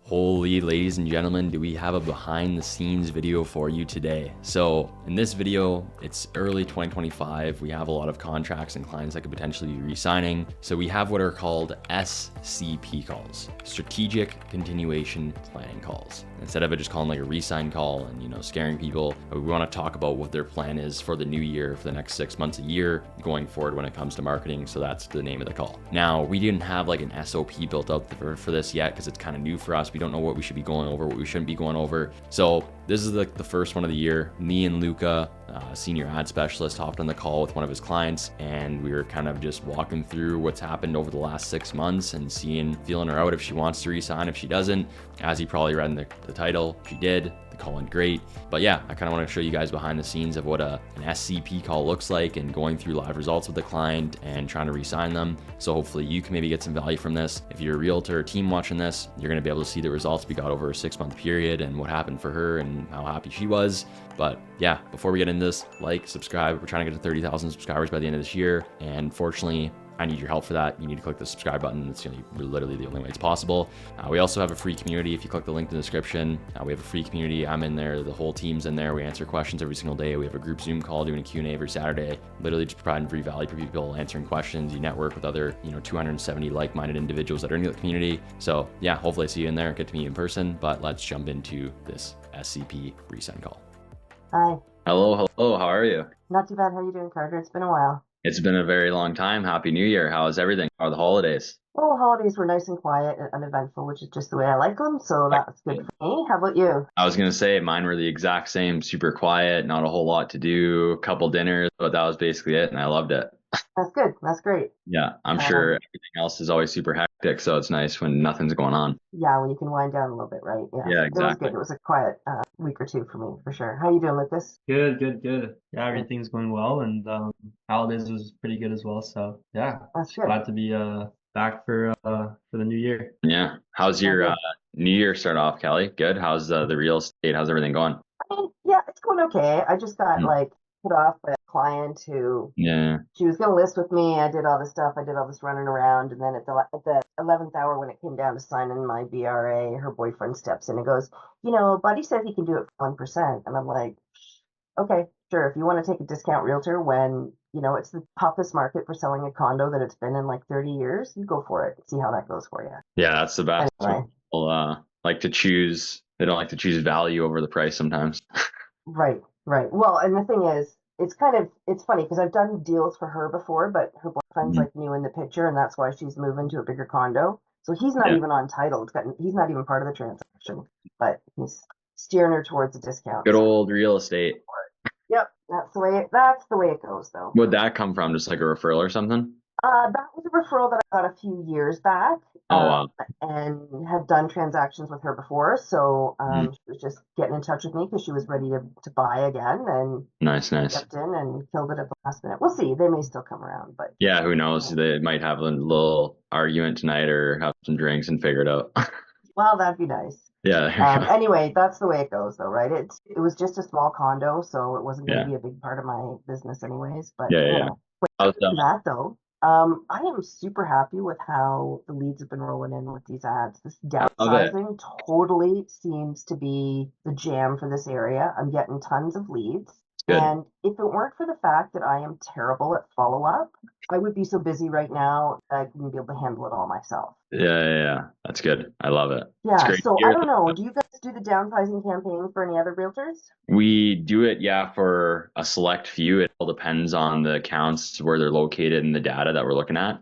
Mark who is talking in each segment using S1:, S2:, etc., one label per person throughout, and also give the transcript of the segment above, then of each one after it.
S1: Holy ladies and gentlemen, do we have a behind the scenes video for you today. So in this video, it's early 2025. We have a lot of contracts and clients that could potentially be re-signing. So we have what are called SCP calls, strategic continuation planning calls. Instead of it just calling like a re-sign call and, scaring people, we want to talk about what their plan is for the new year, for the next 6 months, a year going forward when it comes to marketing. So that's the name of the call. Now, we didn't have like an SOP built out for this yet because it's kind of new for us. We don't know what we should be going over, what we shouldn't be going over. So this is like the first one of the year. Me and Luca, senior ad specialist, hopped on the call with one of his clients, and we were kind of just walking through what's happened over the last 6 months and feeling her out if she wants to resign, if she doesn't. As you probably read in the title, she did. The call went great. But yeah, I kind of want to show you guys behind the scenes of what an SCP call looks like and going through live results with the client and trying to re-sign them. So hopefully you can maybe get some value from this. If you're a realtor or team watching this, you're going to be able to see the results we got over a 6-month period and what happened for her and how happy she was. But yeah, before we get into this, like, subscribe. We're trying to get to 30,000 subscribers by the end of this year. And fortunately, I need your help for that. You need to click the subscribe button. It's literally the only way it's possible. We also have a free community. If you click the link in the description, we have a free community. I'm in there. The whole team's in there. We answer questions every single day. We have a group Zoom call doing a Q&A every Saturday, literally just providing free value for people, answering questions. You network with other, 270 like-minded individuals that are in the community. So yeah, hopefully I see you in there, get to meet you in person, but let's jump into this SCP Resign call.
S2: Hi.
S1: Hello. How are you?
S2: Not too bad. How are you doing, Carter? It's been a while.
S1: It's been a very long time. Happy New Year. How is everything? How are the holidays?
S2: Well, holidays were nice and quiet and uneventful, which is just the way I like them. So that's good for me. How about you?
S1: I was going to say mine were the exact same, super quiet, not a whole lot to do, a couple dinners, but that was basically it. And I loved it.
S2: That's good. That's great.
S1: Yeah, I'm sure everything else is always super hectic. So it's nice when nothing's going on.
S2: Yeah, when you can wind down a little bit, right?
S1: Yeah, exactly.
S2: It was good. It was a quiet week or two for me, for sure. How you doing, Lucas?
S3: Good. Yeah, everything's going well, and holidays was pretty good as well. So yeah,
S2: That's good.
S3: glad to be back for the new year.
S1: Yeah. How's your New Year start off, Kelly? Good. How's the real estate? How's everything going?
S2: I mean, yeah, it's going okay. I just got put off by a client who she was going to list with me. I did all this stuff. I did all this running around, and then at the 11th hour when it came down to signing my BRA, her boyfriend steps in and goes, Buddy said he can do it for 1%, and I'm like, okay, sure. If you want to take a discount realtor when it's the toughest market for selling a condo that it's been in like 30 years, you go for it. See how that goes for you.
S1: Yeah, that's the best.
S2: Anyway.
S1: People like to choose. They don't like to choose value over the price sometimes.
S2: Right. Well, and the thing is, it's funny because I've done deals for her before, but her boyfriend's like new in the picture, and that's why she's moving to a bigger condo. So he's not even on title. He's not even part of the transaction, but he's steering her towards a discount.
S1: Good old real estate.
S2: Yep, that's the way it goes, though.
S1: Would that come from just like a referral or something?
S2: That was a referral that I got a few years back.
S1: Oh, wow.
S2: And have done transactions with her before. So she was just getting in touch with me because she was ready to buy again, and
S1: nice.
S2: Stepped in and killed it at the last minute. We'll see. They may still come around, but
S1: yeah, who knows? They might have a little argument tonight or have some drinks and figure it out.
S2: Well, that'd be nice.
S1: Yeah.
S2: Anyway, that's the way it goes, though, right? It was just a small condo, so it wasn't going to be a big part of my business, anyways. But that though. I am super happy with how the leads have been rolling in with these ads. This downsizing totally seems to be the jam for this area. I'm getting tons of leads.
S1: Good.
S2: And if it weren't for the fact that I am terrible at follow-up, I would be so busy right now that I wouldn't be able to handle it all myself.
S1: Yeah. That's good. I love it.
S2: Yeah, so I don't know. Do you guys do the downsizing campaign for any other realtors?
S1: We do it, for a select few. It all depends on the accounts, where they're located, and the data that we're looking at.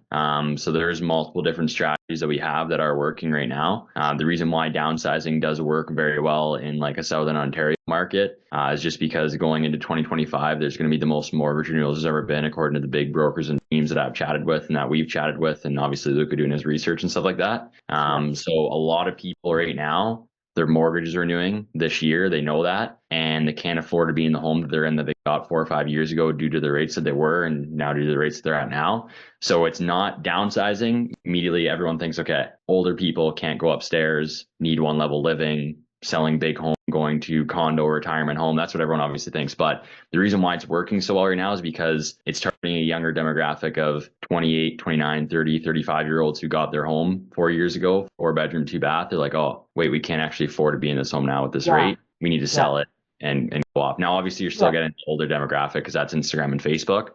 S1: So there's multiple different strategies that we have that are working right now. The reason why downsizing does work very well in like a Southern Ontario market is just because going into 2025, there's going to be the most mortgage renewals there's ever been, according to the big brokers and teams that I've chatted with and that we've chatted with, and obviously Luca doing his research and stuff like that. So a lot of people right now, their mortgage is renewing this year. They know that, and they can't afford to be in the home that they're in that they got 4 or 5 years ago due to the rates that they were, and now due to the rates that they're at now. So it's not downsizing. Immediately, everyone thinks, okay, older people can't go upstairs, need one level living, selling big home going to condo, retirement home. That's what everyone obviously thinks. But the reason why it's working so well right now is because it's targeting a younger demographic of 28, 29, 30, 35-year-olds who got their home 4 years ago, 4 bedroom, 2 bath. They're like, oh, wait, we can't actually afford to be in this home now at this rate. We need to sell it and go off. Now, obviously, you're still getting an older demographic because that's Instagram and Facebook.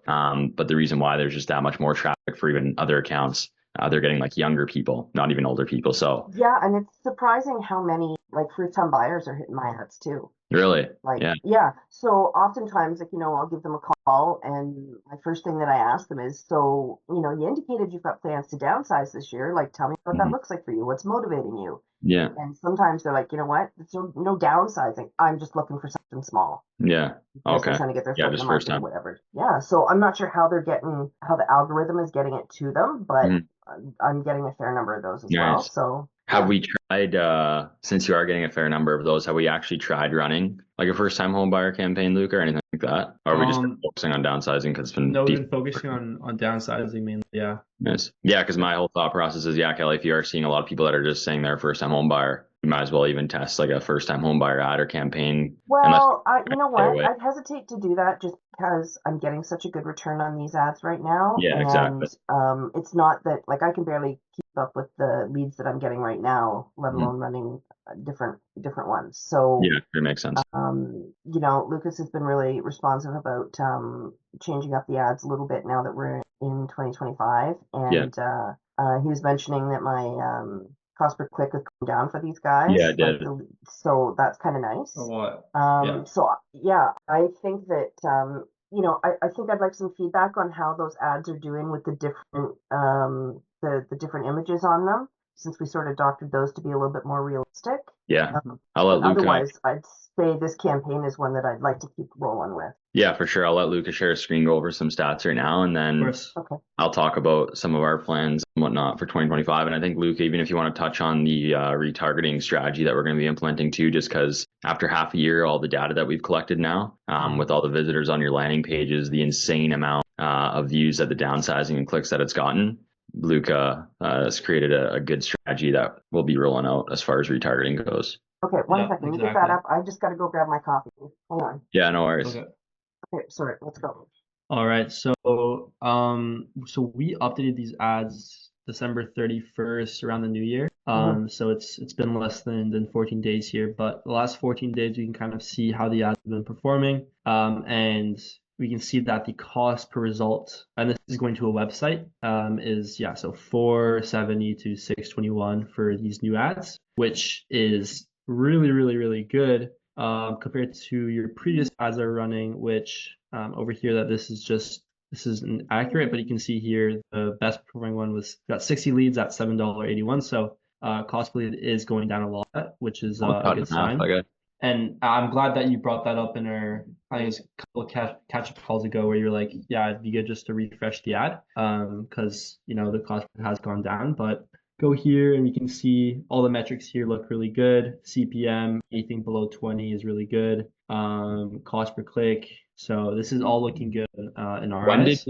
S1: But the reason why there's just that much more traffic for even other accounts, they're getting like younger people, not even older people. So
S2: yeah, and it's surprising how many like first-time buyers are hitting my ads too.
S1: Really?
S2: Like, yeah. So oftentimes, like, I'll give them a call, and my first thing that I ask them is, so, you indicated you've got plans to downsize this year. Like, tell me what that looks like for you. What's motivating you?
S1: Yeah.
S2: And sometimes they're like, you know what? It's no downsizing. I'm just looking for something small.
S1: Yeah. Okay.
S2: They're trying to get their foot in
S1: just
S2: the
S1: first
S2: market or
S1: time.
S2: whatever. Yeah. So I'm not sure how the algorithm is getting it to them, but I'm getting a fair number of those as well. So
S1: have we tried, since you are getting a fair number of those, have we actually tried running like a first time home buyer campaign, Luke, or anything like that? Or are we just focusing on downsizing because it's been
S3: No, we've been focusing on downsizing mainly, yeah.
S1: Yes. Yeah, because my whole thought process is, Kelly, if you are seeing a lot of people that are just saying they're a first time home buyer, you might as well even test like a first time home buyer ad or campaign.
S2: Well, you know what? I'd hesitate to do that just because I'm getting such a good return on these ads right now.
S1: Yeah, exactly.
S2: It's not that, like, I can barely keep up with the leads that I'm getting right now, let alone running different ones. So
S1: yeah, it makes sense.
S2: Lucas has been really responsive about changing up the ads a little bit now that we're in 2025, and he was mentioning that my cost per click has come down for these guys.
S1: Yeah, it did.
S2: So that's kind of nice.
S3: A lot.
S2: So yeah, I think that I think I'd like some feedback on how those ads are doing with the different the different images on them, since we sort of doctored those to be a little bit more realistic.
S1: Yeah, I'll let Luke.
S2: Otherwise, I'd say this campaign is one that I'd like to keep rolling with.
S1: Yeah, for sure. I'll let Lucas share a screen, go over some stats right now, and then I'll talk about some of our plans and whatnot for 2025. And I think, Luke, even if you want to touch on the retargeting strategy that we're going to be implementing too, just because after half a year, all the data that we've collected now, with all the visitors on your landing pages, the insane amount of views that the downsizing and clicks that it's gotten, Luca has created a good strategy that we'll be rolling out as far as retargeting goes.
S2: Okay, one second. You get that up. I just got to go grab my coffee. Hold on.
S1: Yeah, no worries.
S2: Okay, sorry. Let's go.
S3: All right. So we updated these ads December 31st around the new year. So it's been less than 14 days here, but the last 14 days we can kind of see how the ads have been performing. And we can see that the cost per result, and this is going to a website, is so $470 to $621 for these new ads, which is really, really, really good compared to your previous ads that are running, which over here that this isn't accurate, but you can see here the best performing one got 60 leads at $7.81. So cost per lead is going down a lot, which is a good sign. And I'm glad that you brought that up in our, I think it was a couple of catch-up calls ago where you're like, yeah, it'd be good just to refresh the ad because, the cost has gone down. But go here and you can see all the metrics here look really good. CPM, anything below 20 is really good. Cost per click. So this is all looking good in our eyes.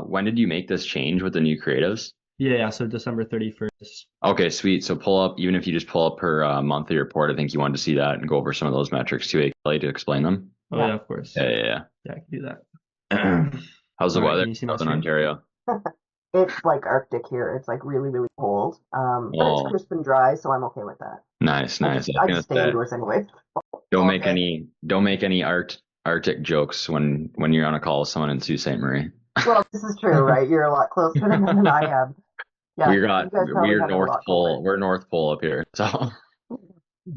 S1: When did you make this change with the new creatives?
S3: Yeah, so December 31st.
S1: Okay, sweet. So pull up, even if you just pull up her monthly report, I think you wanted to see that and go over some of those metrics too, Kelly, to explain them.
S3: Oh yeah, of course.
S1: Yeah,
S3: I can do that.
S1: How's the weather in Southern Ontario?
S2: It's like Arctic here. It's like really, really cold. But it's crisp and dry, so I'm okay with that.
S1: Nice.
S2: I just stay indoors anyway.
S1: Don't make any Arctic jokes when you're on a call with someone in Sault Ste. Marie.
S2: Well, this is true, right? You're a lot closer to them than I am. Yeah,
S1: we're North Pole. We're North Pole up here. So
S3: all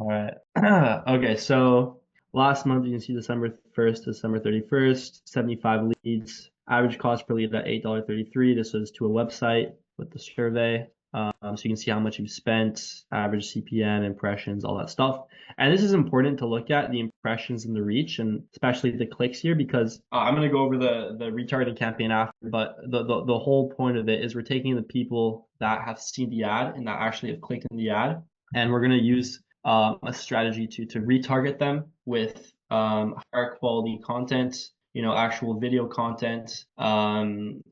S3: right. Okay, so last month you can see December 1st to December 31st, 75 leads. Average cost per lead at $8.33. This was to a website with the survey. So you can see how much you've spent, average CPM, impressions, all that stuff. And this is important to look at, the impressions and the reach, and especially the clicks here, because I'm going to go over the retargeting campaign after, but the whole point of it is we're taking the people that have seen the ad and that actually have clicked in the ad, and we're going to use a strategy to retarget them with higher quality content, actual video content. And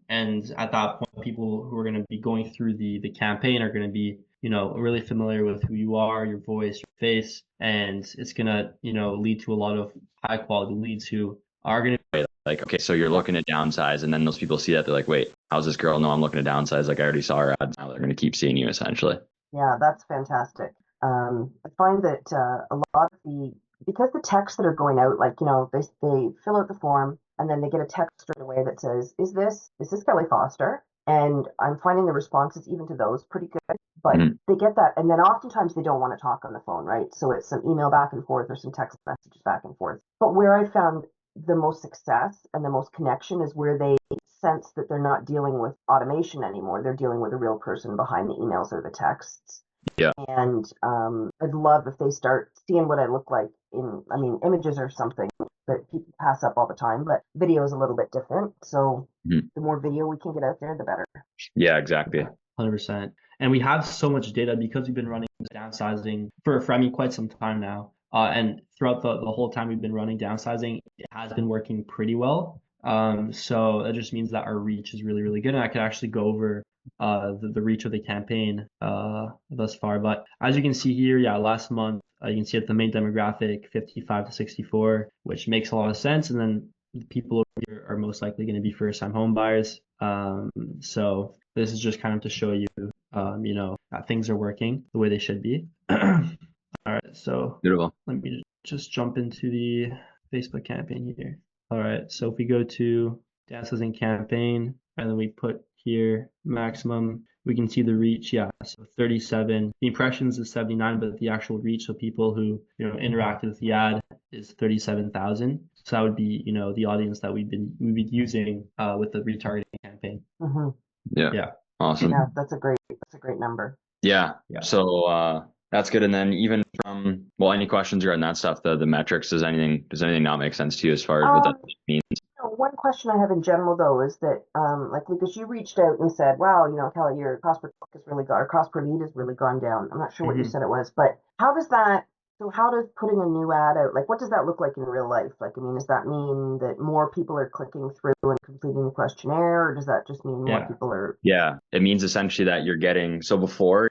S3: at that point, people who are going to be going through the campaign are going to be really familiar with who you are, your voice, your face, and it's gonna, lead to a lot of high quality leads who are gonna
S1: be like, okay, so you're looking to downsize, and then those people see that, they're like, wait, how's this girl know I'm looking to downsize? Like, I already saw her ads. Now they're going to keep seeing you, essentially.
S2: Yeah, that's fantastic. I find that a lot of because the texts that are going out, like, they fill out the form and then they get a text straight away that says, is this Kelly Foster? And I'm finding the responses even to those pretty good, but they get that. And then oftentimes they don't want to talk on the phone, right? So it's some email back and forth or some text messages back and forth. But where I found the most success and the most connection is where they sense that they're not dealing with automation anymore. They're dealing with a real person behind the emails or the texts.
S1: Yeah.
S2: And I'd love if they start seeing what I look like images are something that people pass up all the time, but video is a little bit different. So the more video we can get out there, the better.
S1: Yeah, exactly.
S3: 100%. And we have so much data because we've been running downsizing for quite some time now. And throughout the whole time we've been running downsizing, it has been working pretty well. So that just means that our reach is really, really good. And I could actually go over the reach of the campaign thus far. But as you can see here, last month, you can see at the main demographic, 55 to 64, which makes a lot of sense. And then the people over here are most likely going to be first-time home buyers. So this is just kind of to show you, that things are working the way they should be. All right, so
S1: beautiful.
S3: Let me just jump into the Facebook campaign here. All right, so if we go to downsizing campaign and then we put here maximum, we can see the reach. So 37. The impressions is 79, but the actual reach, so people who interacted with the ad, is 37,000. So that would be the audience that we'd be using with the retargeting campaign.
S1: Yeah. Awesome.
S2: Yeah, that's a great number.
S1: Yeah. So that's good. And then even from any questions regarding that stuff, the metrics, does anything not make sense to you as far as what that means?
S2: One question I have in general though is that like Lucas, you reached out and said, wow, Kelly, your cost per click cost per lead has really gone down. I'm not sure what you said it was, but how does putting a new ad out, like what does that look like in real life? Like, does that mean that more people are clicking through and completing the questionnaire, or does that just mean more people are?
S1: Yeah, it means essentially that you're getting, so before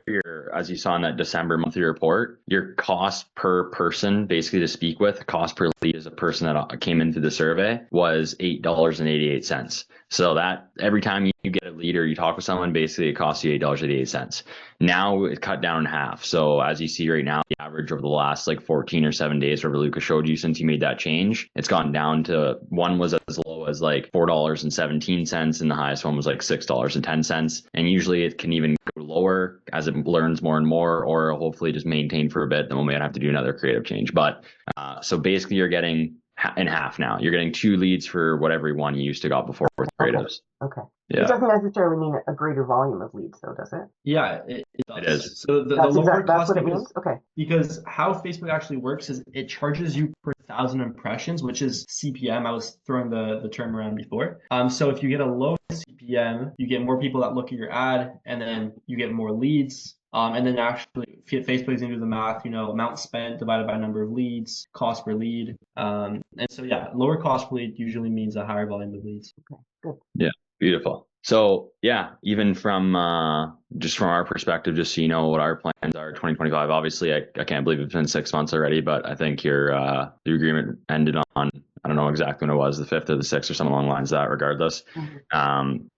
S1: as you saw in that December monthly report, your cost per person basically to speak with, cost per lead as a person that came into the survey was $8.88. So that every time you get a lead or you talk with someone, basically it costs you $8.88. Now it's cut down in half. So as you see right now, the average over the last 14 or 7 days, whatever Lucas showed you since you made that change, it's gone down to, one was as low as $4.17 and the highest one was $6.10. And usually it can even go lower as it learns more and more, or hopefully just maintain for a bit. Then we might have to do another creative change. But so basically you're getting in half now. You're getting 2 leads for what every one you used to got before with creatives.
S2: Okay.
S1: Yeah.
S2: It doesn't necessarily mean a greater volume of leads, though, does it?
S3: Yeah, it does.
S1: It is.
S3: So the lower cost,
S2: that's what it means? Okay.
S3: Because how Facebook actually works is it charges you per 1,000 impressions, which is CPM. I was throwing the term around before. So if you get a low CPM, you get more people that look at your ad, and then you get more leads. And then actually Facebook's into the math, amount spent divided by number of leads, cost per lead. And so, lower cost per lead usually means a higher volume of leads.
S2: Okay, good.
S1: Yeah, beautiful. So even from just from our perspective, just so you know what our plans are 2025, obviously I can't believe it's been 6 months already, but I think the agreement ended on, I don't know exactly when it was, the 5th or the 6th or something along the lines of that, regardless.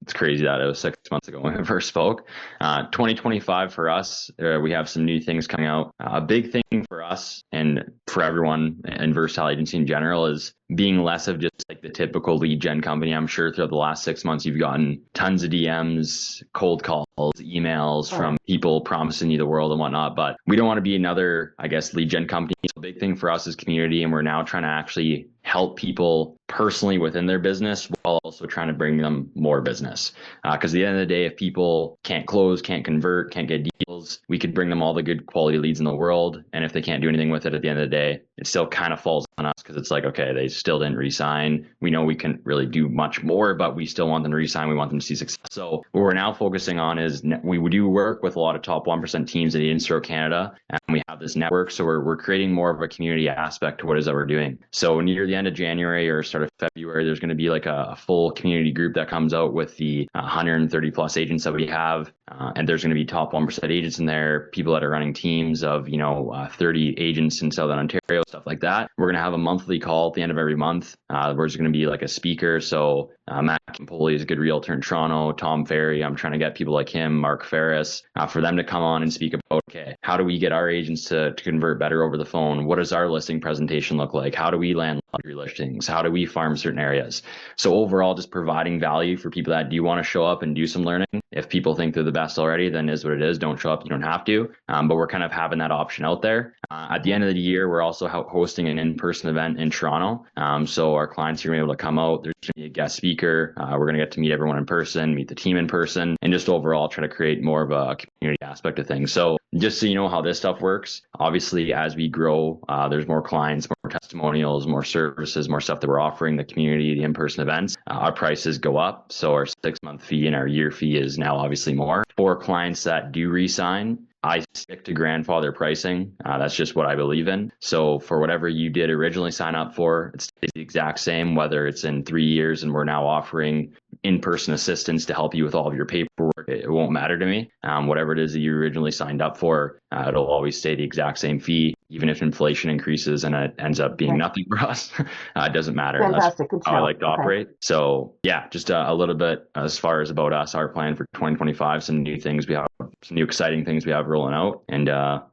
S1: It's crazy that it was 6 months ago when we first spoke. 2025 for us, we have some new things coming out. A big thing for us and for everyone in Versatile Agency in general is being less of just the typical lead gen company. I'm sure throughout the last 6 months, you've gotten tons of DMs, cold calls, emails from people promising you the world and whatnot, but we don't want to be another, lead gen company. So a big thing for us is community, and we're now trying to actually help people personally within their business while also trying to bring them more business. Because at the end of the day, if people can't close, can't convert, can't get deals, we could bring them all the good quality leads in the world. And if they can't do anything with it at the end of the day, it still kind of falls on us, because it's okay, they still didn't re-sign. We know we can really do much more, but we still want them to re-sign. We want them to see success. So what we're now focusing on is we do work with a lot of top 1% teams in Instro Canada, and we have this network. So we're creating more of a community aspect to what it is that we're doing. So near the end of January or start of February, there's going to be a full community group that comes out with the 130 plus agents that we have. and there's going to be top 1% agents in there, people that are running teams of, 30 agents in Southern Ontario, stuff like that. We're going to have a monthly call at the end of every month, where there's going to be like a speaker. So Matt Campoli is a good realtor in Toronto. Tom Ferry, I'm trying to get people like him, Mark Ferris, for them to come on and speak about, okay, how do we get our agents to convert better over the phone? What does our listing presentation look like? How do we land luxury listings? How do we farm certain areas? So overall, just providing value for people that do want to show up and do some learning. If people think they're the best already, then it is what it is. Don't show up. You don't have to. But we're kind of having that option out there. At the end of the year, we're also hosting an in-person event in Toronto. So our clients are going to be able to come out. There's going to be a guest speaker. We're going to get to meet everyone in person, meet the team in person, and just overall try to create more of a community aspect of things. So just so you know how this stuff works, obviously, as we grow, there's more clients, more testimonials, more services, more stuff that we're offering the community, the in-person events. Our prices go up. So our 6-month fee and our year fee is now obviously more. For clients that do re-sign, I stick to grandfather pricing. That's just what I believe in. So for whatever you did originally sign up for, it's the exact same, whether it's in 3 years and we're now offering in-person assistance to help you with all of your paperwork. It won't matter to me. Whatever it is that you originally signed up for, it'll always stay the exact same fee, even if inflation increases and it ends up being nothing for us. It doesn't matter.
S2: Fantastic.
S1: That's how I like to operate. So yeah, just a little bit as far as about us, our plan for 2025, some new things we have, some new exciting things we have rolling out. And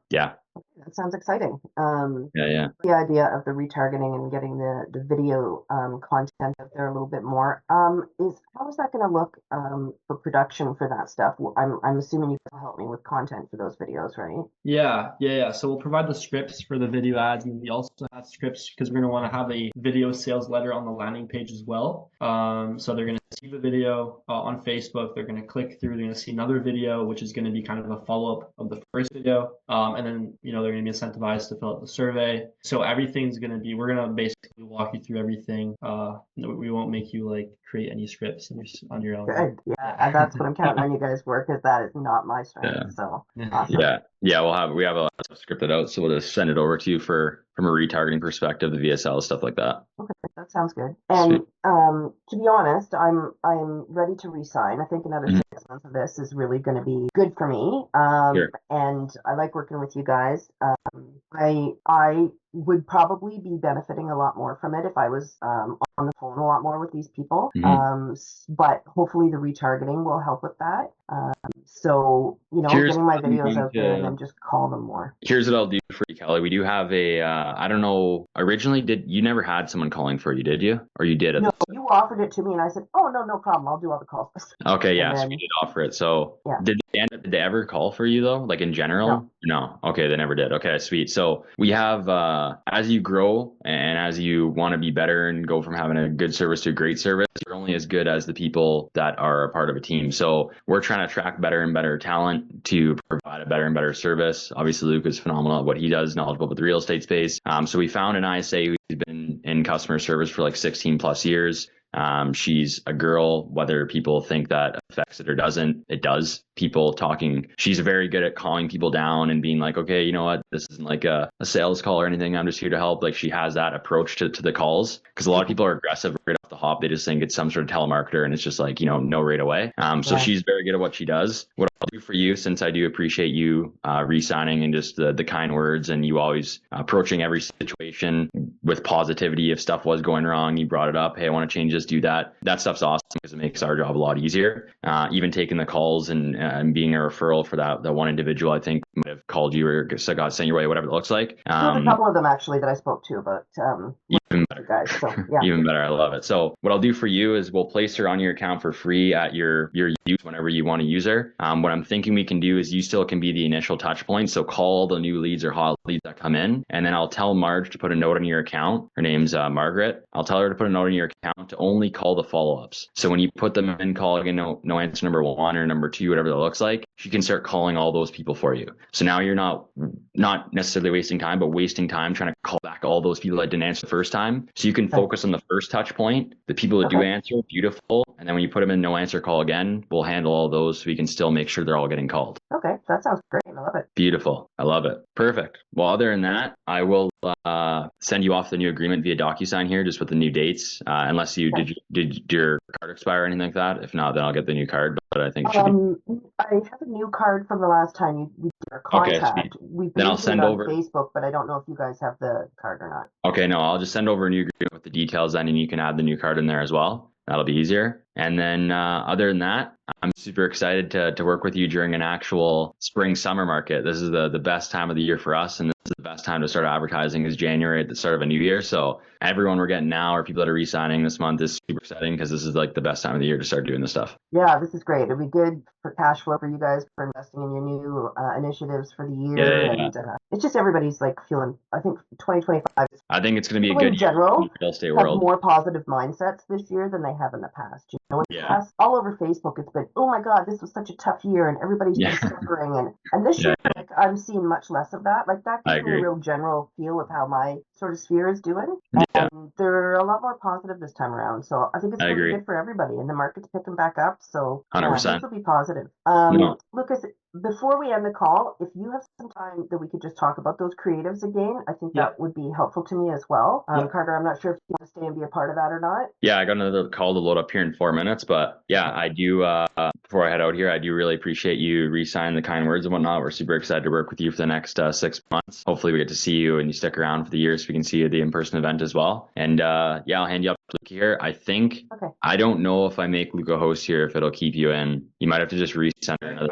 S1: yeah.
S2: That sounds exciting.
S1: Yeah.
S2: The idea of the retargeting and getting the video content out there a little bit more. How is that going to look for production for that stuff? I'm assuming you can help me with content for those videos, right?
S3: Yeah. So we'll provide the scripts for the video ads, and we also have scripts because we're going to want to have a video sales letter on the landing page as well. So they're going to see the video on Facebook. They're going to click through. They're going to see another video, which is going to be kind of a follow-up of the first video, and then they're going to be incentivized to fill out the survey. So everything's going to be, we're going to basically walk you through everything. We won't make you like create any scripts on your own.
S2: Good. Yeah, that's what I'm counting on you guys work, because that is not my strength.
S1: Yeah.
S2: So awesome.
S1: Yeah. We have a lot of stuff scripted out, so we'll just send it over to you from a retargeting perspective, the VSL, stuff like that.
S2: Okay, that sounds good. And to be honest, I'm ready to resign. I think another 6 months of this is really going to be good for me.
S1: Sure.
S2: And I like working with you guys. I would probably be benefiting a lot more from it if I was on the phone a lot more with these people. But hopefully the retargeting will help with that. So, getting my videos out there and then just call them more.
S1: Here's what I'll do for you, Kelly. We do have I don't know, originally you never had someone calling for you, did you? Or you did?
S2: No, you offered it to me and I said, oh, no problem. I'll do all the calls.
S1: Okay, yeah, so we did offer it. So did they ever call for you though? Like in general? No. Okay, they never did. Okay, sweet. So we have, as you grow and as you want to be better and go from having a good service to a great service, you're only as good as the people that are a part of a team. So we're trying to attract better and better talent to provide a better and better service. Obviously, Luke is phenomenal at what he does, knowledgeable with the real estate space. So we found an ISA who's been in customer service for like 16 plus years. She's a girl, whether people think that affects it or doesn't, it does. People talking, she's very good at calling people down and being like, okay, you know what, this isn't like a sales call or anything, I'm just here to help. Like she has that approach to the calls, because a lot of people are aggressive right off the hop. They just think it's some sort of telemarketer and it's just like, no right away. So she's very good at what she does. What I'll do for you, since I do appreciate you re-signing and just the kind words, and you always approaching every situation with positivity. If stuff was going wrong, you brought it up. Hey, I want to change this, do that. That stuff's awesome because it makes our job a lot easier. Even taking the calls and being a referral for that one individual, I think might have called you or got sent your way, whatever it looks like.
S2: There's a couple of them actually that I spoke to about
S1: even better.
S2: Guys, so, yeah.
S1: Even better. I love it. So what I'll do for you is we'll place her on your account for free at your use whenever you want to use her. What I'm thinking we can do is you still can be the initial touch point. So call the new leads or hot leads that come in, and then I'll tell Marge to put a note on your account. Her name's Margaret. I'll tell her to put a note on your account to only call the follow-ups. So when you put them in, call again, no answer number 1 or number 2, whatever that looks like, she can start calling all those people for you. So now you're not necessarily wasting time, but wasting time trying to call back all those people that didn't answer the first time. So you can focus on the first touch point. The people that do answer, beautiful. And then when you put them in no answer call again, we'll handle all those so we can still make sure they're all getting called.
S2: Okay, that sounds great. I love it.
S1: Beautiful. I love it. Perfect. Well, other than that, I will send you off the new agreement via DocuSign here, just with the new dates. Unless you did your card expire or anything like that. If not, then I'll get the new card. But I think it should be.
S2: I have a new card from the last time we did our contract. We've been using it on Facebook, but I don't know if you guys have the card or not.
S1: Okay, no, I'll just send over a new agreement with the details then, and you can add the new card in there as well. That'll be easier. And then other than that, I'm super excited to work with you during an actual spring summer market. This is the best time of the year for us, and this is the best time to start advertising is January at the start of a new year. So everyone we're getting now, or people that are re-signing this month, is super exciting because this is like the best time of the year to start doing this stuff.
S2: Yeah, this is great. It'll be good for cash flow for you guys for investing in your new initiatives for the year. And it's just everybody's like feeling, I think 2025 is,
S1: I think it's going to be a good
S2: in general,
S1: year in the real estate
S2: have
S1: world.
S2: more positive mindsets this year than they have in the past. You know, in the past, all over Facebook, it's been, oh my God, this was such a tough year and everybody's been suffering. And this year, like, I'm seeing much less of that. Like that gives me a real general feel of how my sort of sphere is doing. And they're a lot more positive this time around. So I think it's really good for everybody. And the market's picking back up. So
S1: 100%.
S2: This will be positive. Lucas, before we end the call, if you have some time that we could just talk about those creatives again, I think that would be helpful to me as well. Carter, I'm not sure if you want to stay and be a part of that or not.
S1: Yeah, I got another call to load up here in 4 minutes, but yeah, I do, before I head out here, I do really appreciate you re-signing the kind words and whatnot. We're super excited to work with you for the next 6 months. Hopefully we get to see you and you stick around for the year so we can see you at the in-person event as well. And I'll hand you up to Luca here. I think, I don't know if I make Luca host here, if it'll keep you in. You might have to just resend another.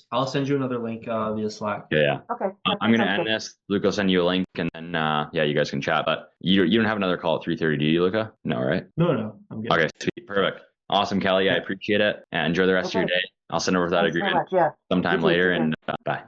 S3: I'll send you another link via Slack.
S1: Yeah.
S2: Okay.
S1: I'm going to end this. Luca will send you a link and then, you guys can chat. But you don't have another call at 3:30, do you, Luca? No, right?
S3: No, I'm good.
S1: Okay, sweet. Perfect. Awesome, Kelly. I appreciate it. And enjoy the rest of your day. I'll send over that agreement sometime later. And bye.